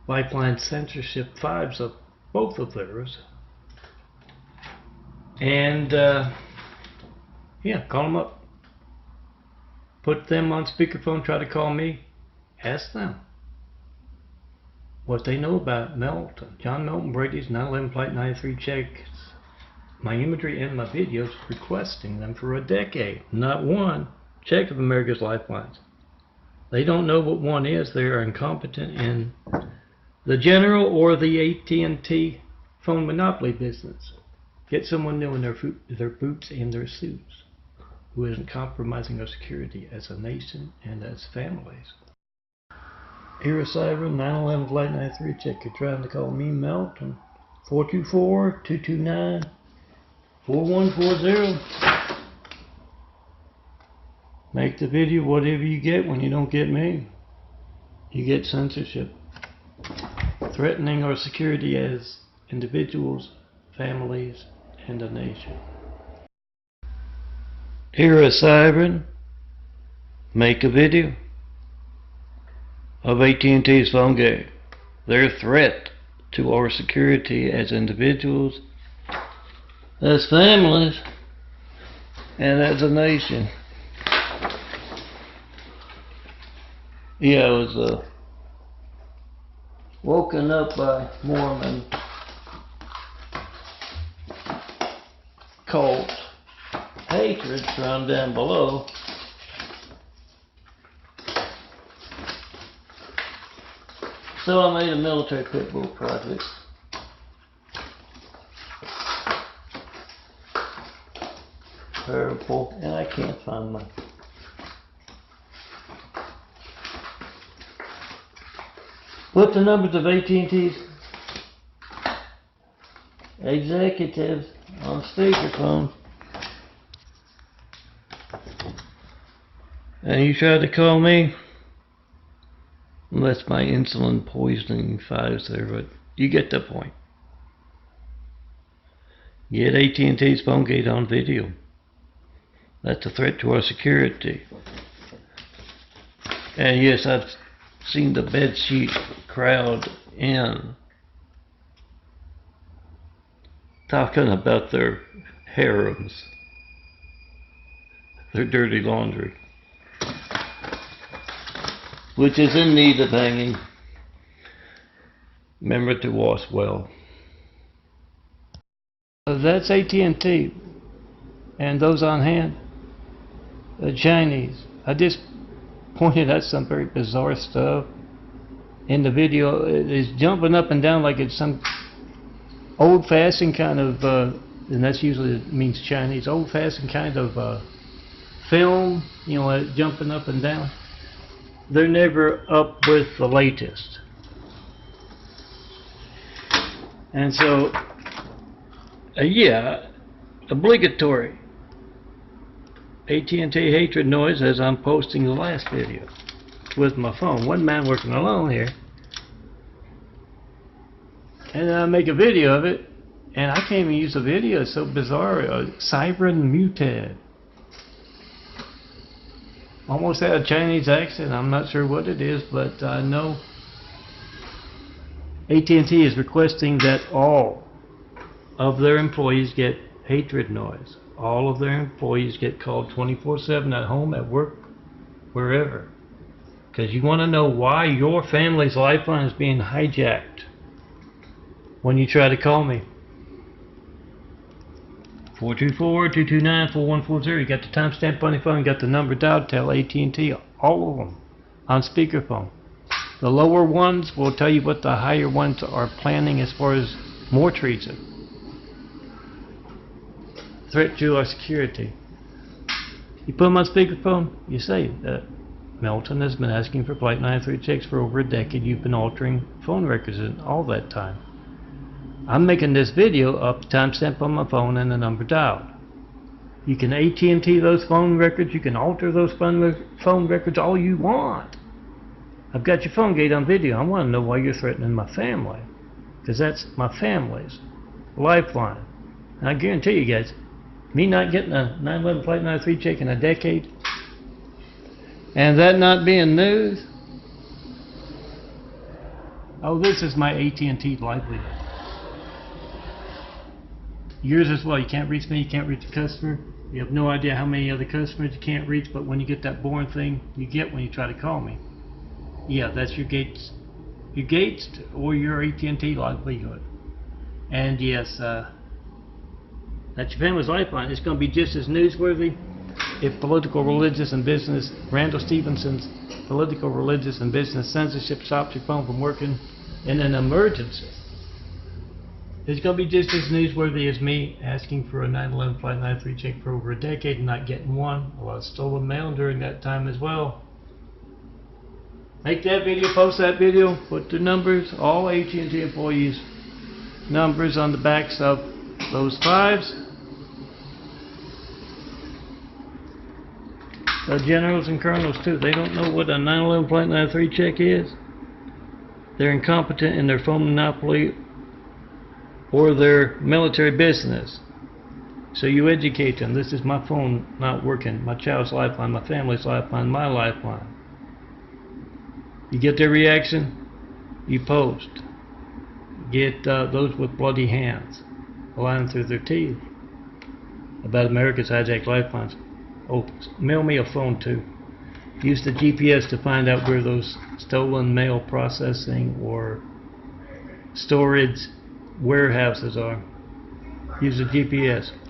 lifeline censorship fives of both of theirs. And yeah, call them up. Put them on speakerphone, try to call me. Ask them what they know about Melton. John Melton Brady's 911 Flight 93 checks my imagery and my videos requesting them for a decade. Not one check of America's lifelines. They don't know what one is. They are incompetent in the general or the AT&T phone monopoly business. Get someone new in their boots and their suits who isn't compromising our security as a nation and as families. Here is Cyber 911 Flight 93 check. You're trying to call me Melton. 424-229-4140. Make the video whatever you get when you don't get me. You get censorship. Threatening our security as individuals, families, and a nation. Here is Cyber. Make a video of AT&T's phone game. Their threat to our security as individuals, as families, and as a nation. Yeah, I was woken up by Mormon cult hatred from down below. So I made a military pit bull project. Purple, and I can't find my put the numbers of AT&T's executives on speakerphone. And you tried to call me? Unless my insulin poisoning fives there, but you get the point. Get AT&T's phone gate on video. That's a threat to our security. And yes, I've seen the bedsheet crowd in talking about their harems, their dirty laundry, which is in need of hanging. Remember to wash well. That's AT&T and those on hand, the Chinese. I just pointed out some very bizarre stuff in the video. It is jumping up and down like it's some old-fashioned kind of, and that's usually it means Chinese, old-fashioned kind of film, you know, jumping up and down. They're never up with the latest. And so, yeah, obligatory AT&T hatred noise as I'm posting the last video with my phone. One man working alone here. And I make a video of it, and I can't even use the video. It's so bizarre. Cyber muted. Almost had a Chinese accent. I'm not sure what it is, but I know AT&T is requesting that all of their employees get hatred noise. All of their employees get called 24/7 at home, at work, wherever. because you want to know why your family's lifeline is being hijacked when you try to call me. 424-229-4140. You got the timestamp on your phone, you got the number dialed, tell AT&T, all of them on speakerphone. The lower ones will tell you what the higher ones are planning as far as more treason. Threat to our security. You put them on speakerphone, you say that Melton has been asking for Flight 93 checks for over a decade. You've been altering phone records in all that time. I'm making this video up, timestamp on my phone and the number dialed. You can AT&T those phone records, you can alter those phone records all you want. I've got your phone gate on video. I want to know why you're threatening my family, because that's my family's lifeline. And I guarantee you guys, me not getting a 9/11 Flight 93 check in a decade, and that not being news. Oh, this is my AT&T livelihood. Yours as well. You can't reach me, you can't reach the customer. You have no idea how many other customers you can't reach, but when you get that boring thing you get when you try to call me. Yeah, that's your gates. Your gates or your AT&T livelihood. And yes, that's your family's lifeline. It's going to be just as newsworthy if political, religious, and business, Randall Stevenson's political, religious, and business censorship stops your phone from working in an emergency. It's going to be just as newsworthy as me asking for a 9/11 Flight 93 check for over a decade and not getting one. A lot of stolen mail during that time as well. Make that video, post that video, put the numbers, all AT&T employees' numbers on the backs of those fives. The generals and colonels too, they don't know what a 9/11 Flight 93 check is. They're incompetent in their phone monopoly or their military business. So you educate them. This is my phone not working, my child's lifeline, my family's lifeline, my lifeline. You get their reaction, you post. Get those with bloody hands lying through their teeth about America's hijacked lifelines. Oh, mail me a phone too. Use the GPS to find out where those stolen mail processing or storage warehouses are. Use the GPS.